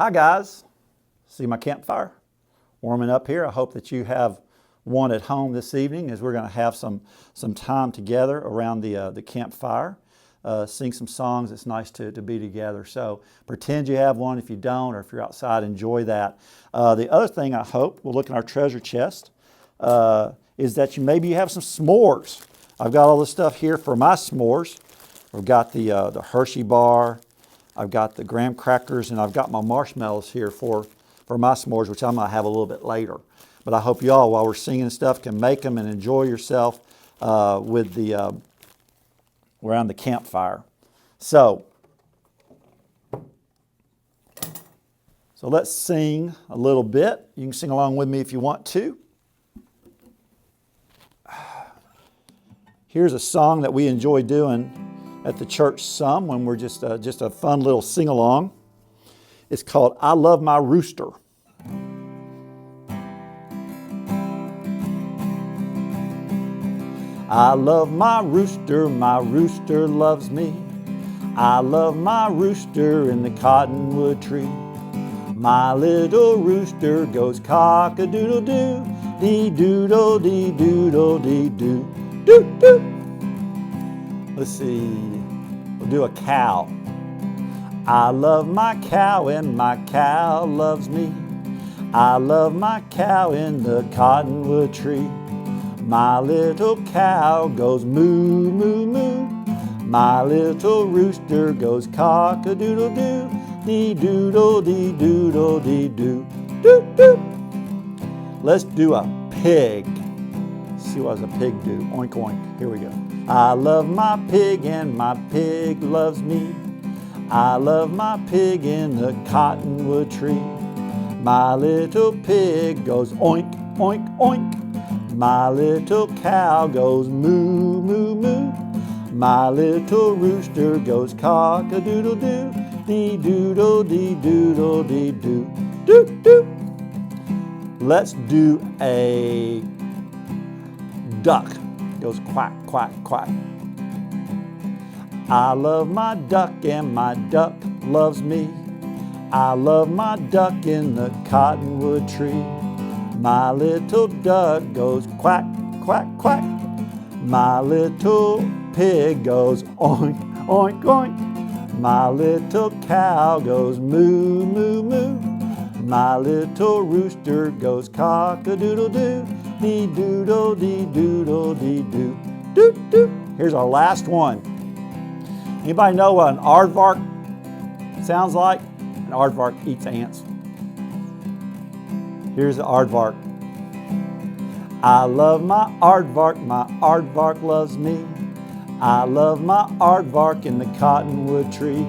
Hi guys, see my campfire warming up here. I hope that you have one at home this evening as we're going to have some time together around the campfire. Sing some songs. It's nice to be together. So pretend you have one. If you don't, or if you're outside, enjoy that. The other thing I hope, we'll look in our treasure chest, is that maybe you have some s'mores. I've got all this stuff here for my s'mores. I've got the Hershey bar, I've got the graham crackers, and I've got my marshmallows here for my s'mores, which I'm going to have a little bit later. But I hope you all, while we're singing and stuff, can make them and enjoy yourself with around the campfire. So let's sing a little bit. You can sing along with me if you want to. Here's a song that we enjoy doing at the church some when we're just a fun little sing-along. It's called I Love My Rooster. I love my rooster loves me. I love my rooster in the cottonwood tree. My little rooster goes cock-a-doodle-doo, dee-doodle-dee-doodle-dee-doo, doo-doo. Let's see, we'll do a cow. I love my cow and my cow loves me. I love my cow in the cottonwood tree. My little cow goes moo, moo, moo. My little rooster goes cock-a-doodle-doo, dee-doodle-dee-doodle-dee-doo, doo-doo. Let's do a pig. See what does a pig do? Oink, oink. Here we go. I love my pig and my pig loves me. I love my pig in the cottonwood tree. My little pig goes oink, oink, oink. My little cow goes moo, moo, moo. My little rooster goes cock-a-doodle-doo, dee-doodle-dee-doodle-dee-doo, doo-doo. Let's do a duck. Goes quack, quack, quack. I love my duck and my duck loves me. I love my duck in the cottonwood tree. My little duck goes quack, quack, quack. My little pig goes oink, oink, oink. My little cow goes moo, moo, moo. My little rooster goes cock-a-doodle-doo, dee-doodle-dee-doodle-dee-doo, doo-doo. Here's our last one. Anybody know what an aardvark sounds like? An aardvark eats ants. Here's the aardvark. I love my aardvark loves me. I love my aardvark in the cottonwood tree.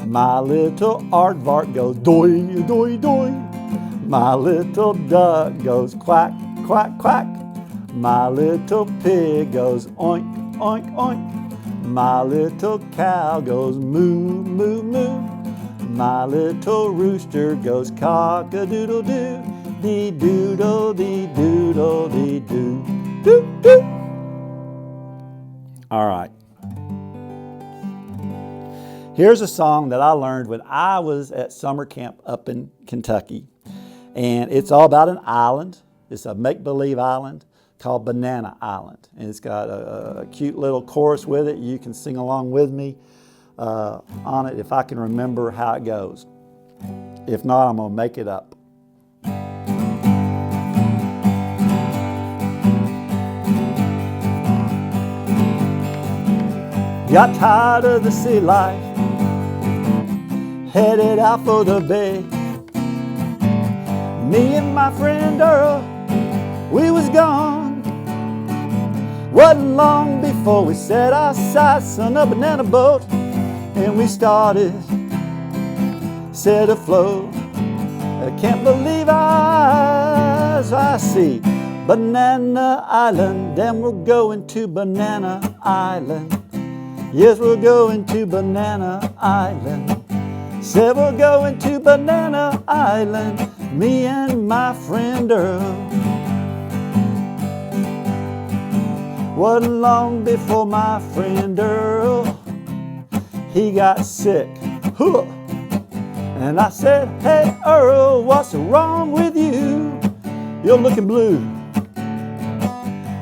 My little aardvark goes doy, doy, doy. My little duck goes quack, quack, quack. My little pig goes oink, oink, oink. My little cow goes moo, moo, moo. My little rooster goes cock-a-doodle-doo, dee-doodle-dee-doodle-dee-doo, doo-doo. All right. Here's a song that I learned when I was at summer camp up in Kentucky. And it's all about an island. It's a make-believe island called Banana Island. And it's got a cute little chorus with it. You can sing along with me on it if I can remember how it goes. If not, I'm going to make it up. Got tired of the sea life, headed out for the bay. Me and my friend Earl, we was gone. Wasn't long before we set our sights on a banana boat, and we started, set afloat. I can't believe our eyes. I see Banana Island, and we're going to Banana Island. Yes, we're going to Banana Island. Said we're going to Banana Island, me and my friend Earl. Wasn't long before my friend Earl, he got sick. And I said, hey Earl, what's wrong with you? You're looking blue.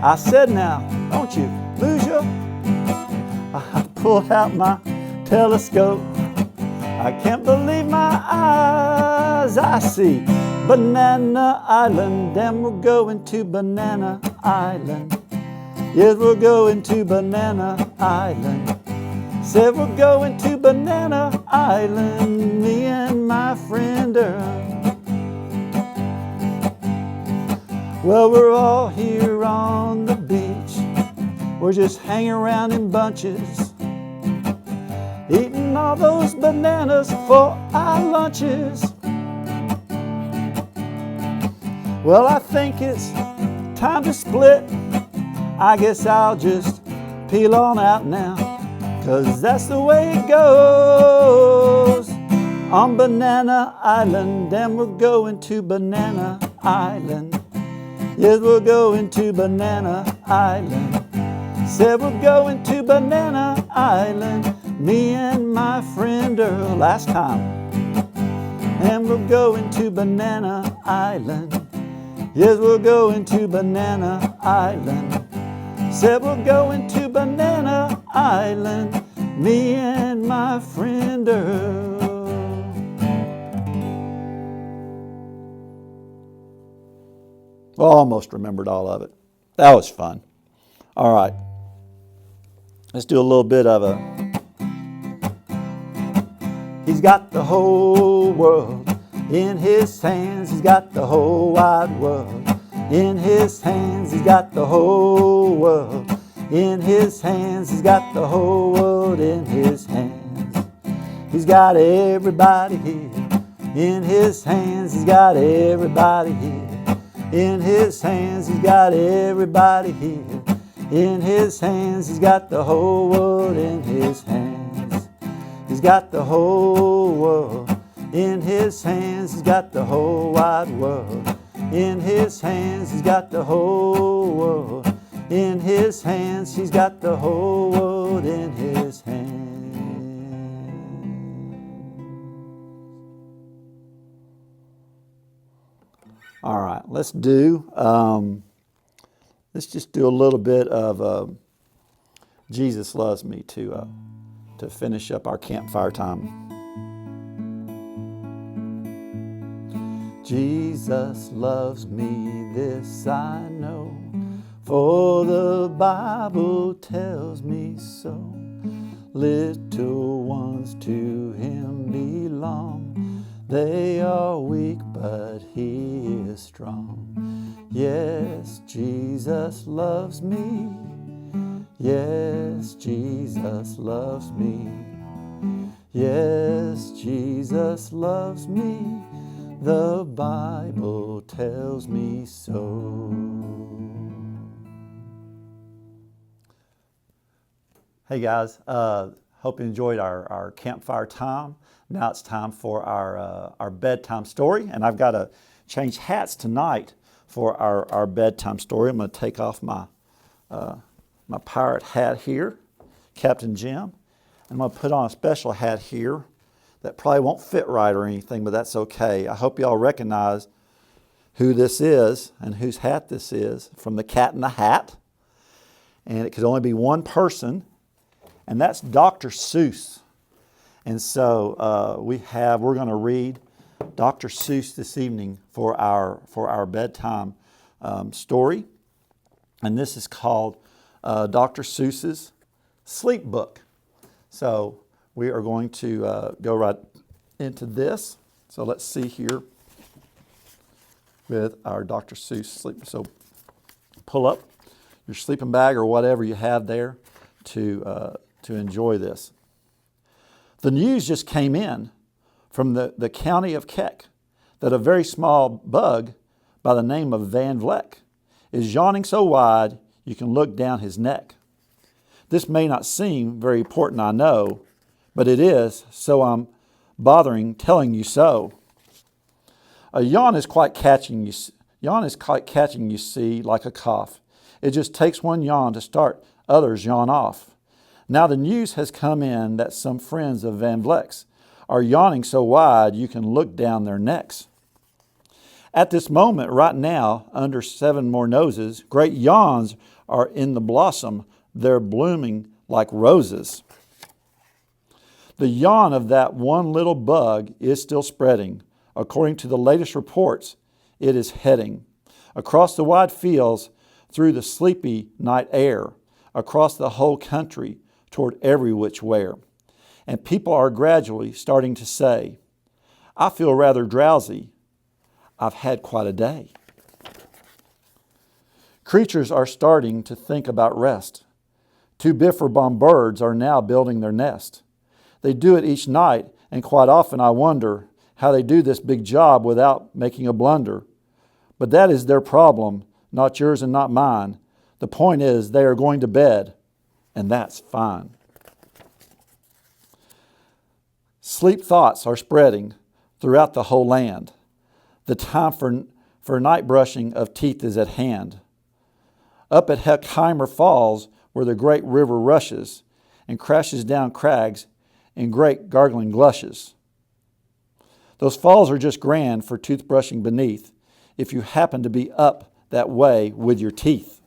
I said, now, don't you lose your... I pulled out my telescope. I can't believe my eyes. I see Banana Island, and we're going to Banana Island. Yes, we're going to Banana Island. Said we're going to Banana Island, me and my friend Earl. Well, we're all here on the beach. We're just hanging around in bunches, eating all those bananas for our lunches. Well, I think it's time to split. I guess I'll just peel on out now, 'cause that's the way it goes on Banana Island. And we're going to Banana Island. Yes, we're going to Banana Island. Said we're going to Banana Island, me and my friend Earl last time. And we're going to Banana Island. Yes, we're going to Banana Island. Said we're going to Banana Island, me and my friend Earl. Well, I almost remembered all of it. That was fun. All right. Let's do a little bit of a... He's got the whole world in his hands. He's got the whole wide world in his hands. He's got the whole world in his hands. He's got the whole world in his hands. He's got everybody here in his hands. He's got everybody here in his hands. He's got everybody here in his hands. He's got the whole world in his hands. He's got the whole world in his hands. He's got the whole wide world in his hands. He's got the whole world in his hands. He's got the whole world in his hands. All right, let's just do a little bit of Jesus Loves Me to finish up our campfire time. Jesus loves me, this I know, for the Bible tells me so. Little ones to him belong. They are weak, but he is strong. Yes, Jesus loves me. Yes, Jesus loves me. Yes, Jesus loves me. The Bible tells me so. Hey guys, hope you enjoyed our campfire time. Now it's time for our bedtime story, and I've got to change hats tonight for our bedtime story. I'm going to take off my pirate hat here, Captain Jim. I'm going to put on a special hat here that probably won't fit right or anything, but that's okay. I hope y'all recognize who this is and whose hat this is from The Cat in the Hat. And it could only be one person, and that's Dr. Seuss. And so we're going to read Dr. Seuss this evening for our bedtime story. And this is called Dr. Seuss's Sleep Book. So we are going to go right into this. So let's see here with our Dr. Seuss sleep. So pull up your sleeping bag or whatever you have there to enjoy this. The news just came in from the county of Keck that a very small bug by the name of Van Vleck is yawning so wide you can look down his neck. This may not seem very important, I know, but it is, so I'm bothering telling you so. A yawn is quite catching, you see, like a cough. It just takes one yawn to start others yawn off. Now the news has come in that some friends of Van Vleck's are yawning so wide you can look down their necks. At this moment, right now, under 7 more noses, great yawns are in the blossom. They're blooming like roses. The yawn of that one little bug is still spreading. According to the latest reports, it is heading across the wide fields, through the sleepy night air, across the whole country, toward every which where. And people are gradually starting to say, I feel rather drowsy. I've had quite a day. Creatures are starting to think about rest. 2 Bifrobon birds are now building their nest. They do it each night, and quite often I wonder how they do this big job without making a blunder. But that is their problem, not yours and not mine. The point is they are going to bed, and that's fine. Sleep thoughts are spreading throughout the whole land. The time for night brushing of teeth is at hand. Up at Heckheimer Falls, where the great river rushes and crashes down crags in great gargling glushes. Those falls are just grand for toothbrushing beneath, if you happen to be up that way with your teeth.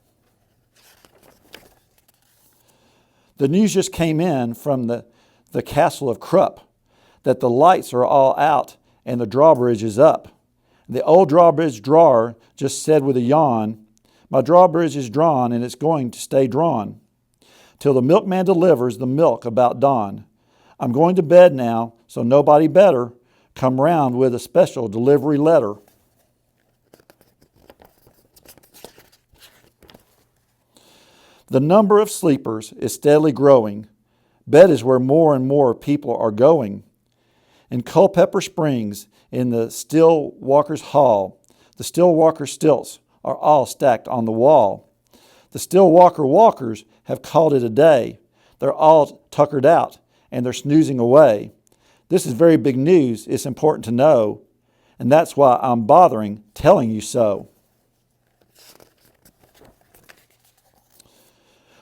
The news just came in from the castle of Krupp that the lights are all out and the drawbridge is up. The old drawbridge drawer just said with a yawn, my drawbridge is drawn and it's going to stay drawn till the milkman delivers the milk about dawn. I'm going to bed now, so nobody better come round with a special delivery letter. The number of sleepers is steadily growing. Bed is where more and more people are going. In Culpeper Springs, in the Still Walkers Hall, the Still Walker stilts are all stacked on the wall. The Still Walker walkers have called it a day. They're all tuckered out and they're snoozing away. This is very big news. It's important to know, and that's why I'm bothering telling you so.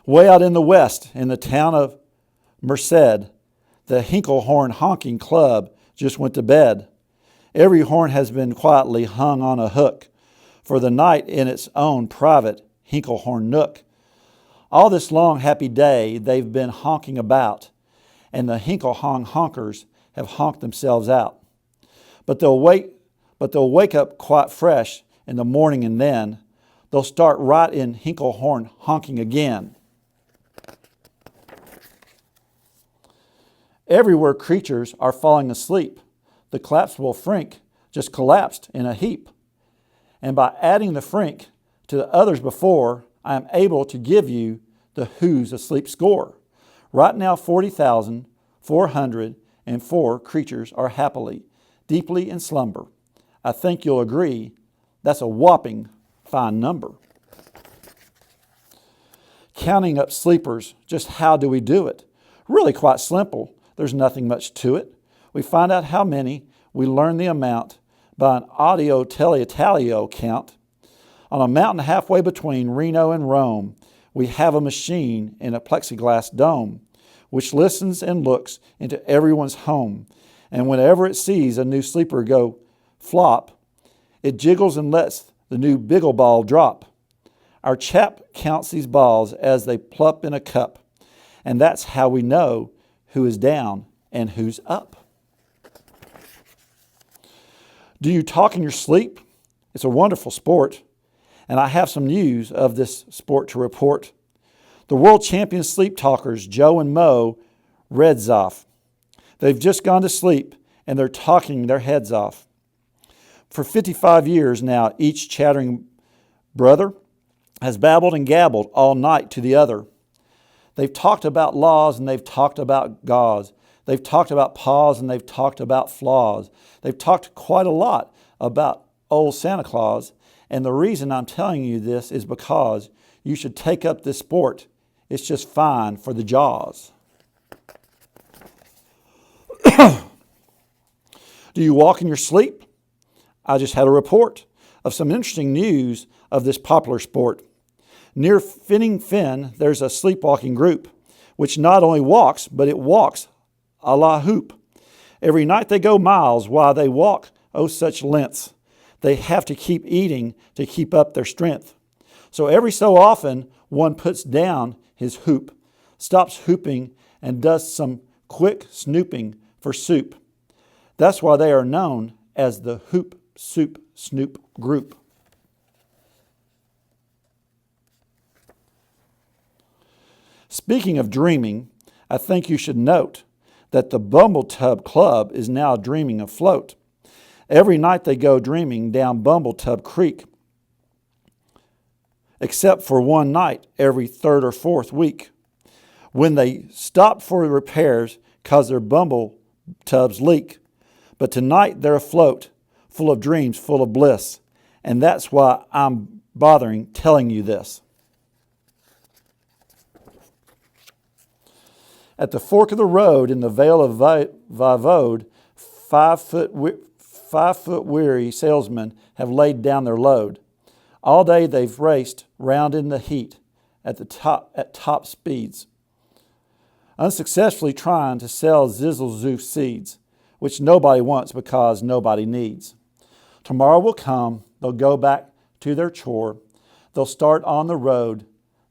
Way out in the west, in the town of Merced, the Hinklehorn Honking Club just went to bed. Every horn has been quietly hung on a hook for the night in its own private Hinklehorn nook. All this long happy day they've been honking about, and the Hinklehorn honkers have honked themselves out. But they'll wake up quite fresh in the morning, and then they'll start right in Hinklehorn honking again. Everywhere creatures are falling asleep. The collapsible frink just collapsed in a heap. And by adding the frink to the others before, I am able to give you the Who's Asleep score. Right now, 40,404 creatures are happily, deeply in slumber. I think you'll agree that's a whopping fine number. Counting up sleepers, just how do we do it? Really quite simple. There's nothing much to it. We find out how many, we learn the amount by an audio teletalio count. On a mountain halfway between Reno and Rome, we have a machine in a plexiglass dome, which listens and looks into everyone's home. And whenever it sees a new sleeper go flop, it jiggles and lets the new biggle ball drop. Our chap counts these balls as they plop in a cup, and that's how we know who is down and who's up. Do you talk in your sleep? It's a wonderful sport, and I have some news of this sport to report. The world champion sleep talkers, Joe and Mo Redzoff, they've just gone to sleep, and they're talking their heads off. For 55 years now, each chattering brother has babbled and gabbled all night to the other. They've talked about laws and they've talked about gauze. They've talked about paws and they've talked about flaws. They've talked quite a lot about old Santa Claus. And the reason I'm telling you this is because you should take up this sport. It's just fine for the jaws. Do you walk in your sleep? I just had a report of some interesting news of this popular sport. Near Finning Fen, there's a sleepwalking group, which not only walks, but it walks a la hoop. Every night they go miles while they walk, oh such lengths. They have to keep eating to keep up their strength. So every so often one puts down his hoop, stops hooping, and does some quick snooping for soup. That's why they are known as the Hoop Soup Snoop Group. Speaking of dreaming, I think you should note that the Bumbletub Club is now dreaming afloat. Every night they go dreaming down Bumbletub Creek, except for one night every third or fourth week, when they stop for repairs because their bumble tubs leak. But tonight they're afloat, full of dreams, full of bliss, and that's why I'm bothering telling you this. At the fork of the road in the Vale of Vavode, 5 foot weary salesmen have laid down their load. All day they've raced round in the heat at top speeds, unsuccessfully trying to sell Zizzle-Zoo seeds, which nobody wants because nobody needs. Tomorrow will come, they'll go back to their chore, they'll start on the road,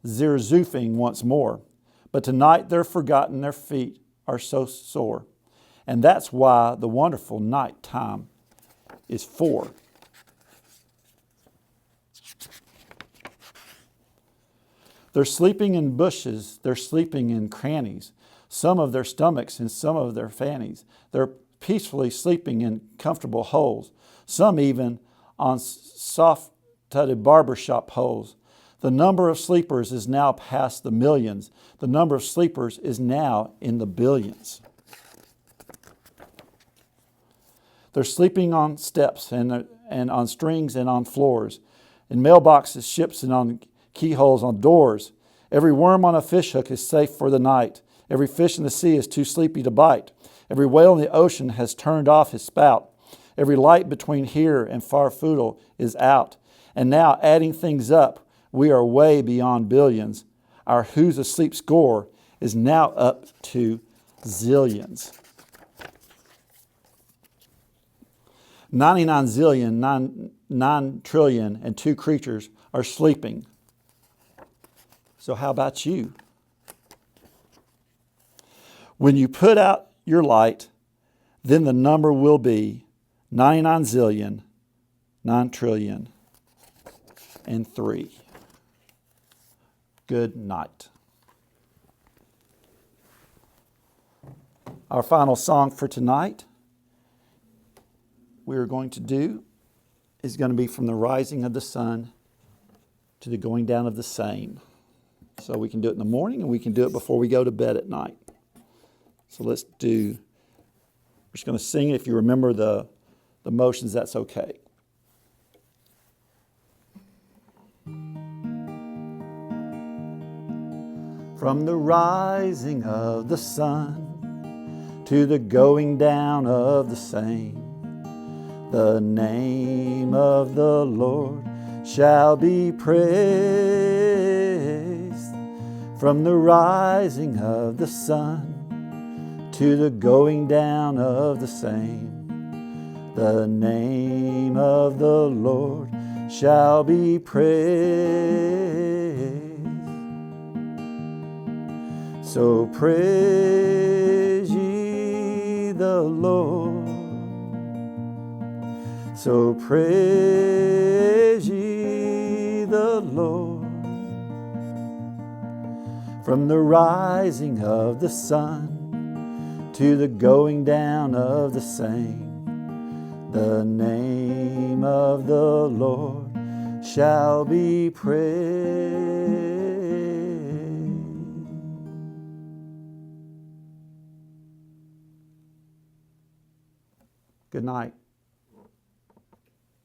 zir-zoofing once more. But tonight they're forgotten, their feet are so sore. And that's why the wonderful night time is for. They're sleeping in bushes, they're sleeping in crannies, some of their stomachs and some of their fannies. They're peacefully sleeping in comfortable holes, some even on soft-tutted barbershop holes. The number of sleepers is now past the millions. The number of sleepers is now in the billions. They're sleeping on steps and on strings and on floors, in mailboxes, ships, and on keyholes on doors. Every worm on a fishhook is safe for the night. Every fish in the sea is too sleepy to bite. Every whale in the ocean has turned off his spout. Every light between here and Farfoodle is out. And now, adding things up, we are way beyond billions. Our who's asleep score is now up to zillions. 99 zillion, 9 trillion, and 2 creatures are sleeping. So how about you? When you put out your light, then the number will be 99 zillion, 9 trillion, and 3. Good night. Our final song for tonight we are going to do is going to be from the rising of the sun to the going down of the same. So we can do it in the morning and we can do it before we go to bed at night. So we're just going to sing it. If you remember the motions, that's okay. From the rising of the sun to the going down of the same, the name of the Lord shall be praised. From the rising of the sun to the going down of the same, the name of the Lord shall be praised. So praise ye the Lord. So praise ye the Lord. From the rising of the sun to the going down of the same, the name of the Lord shall be praised. Good night.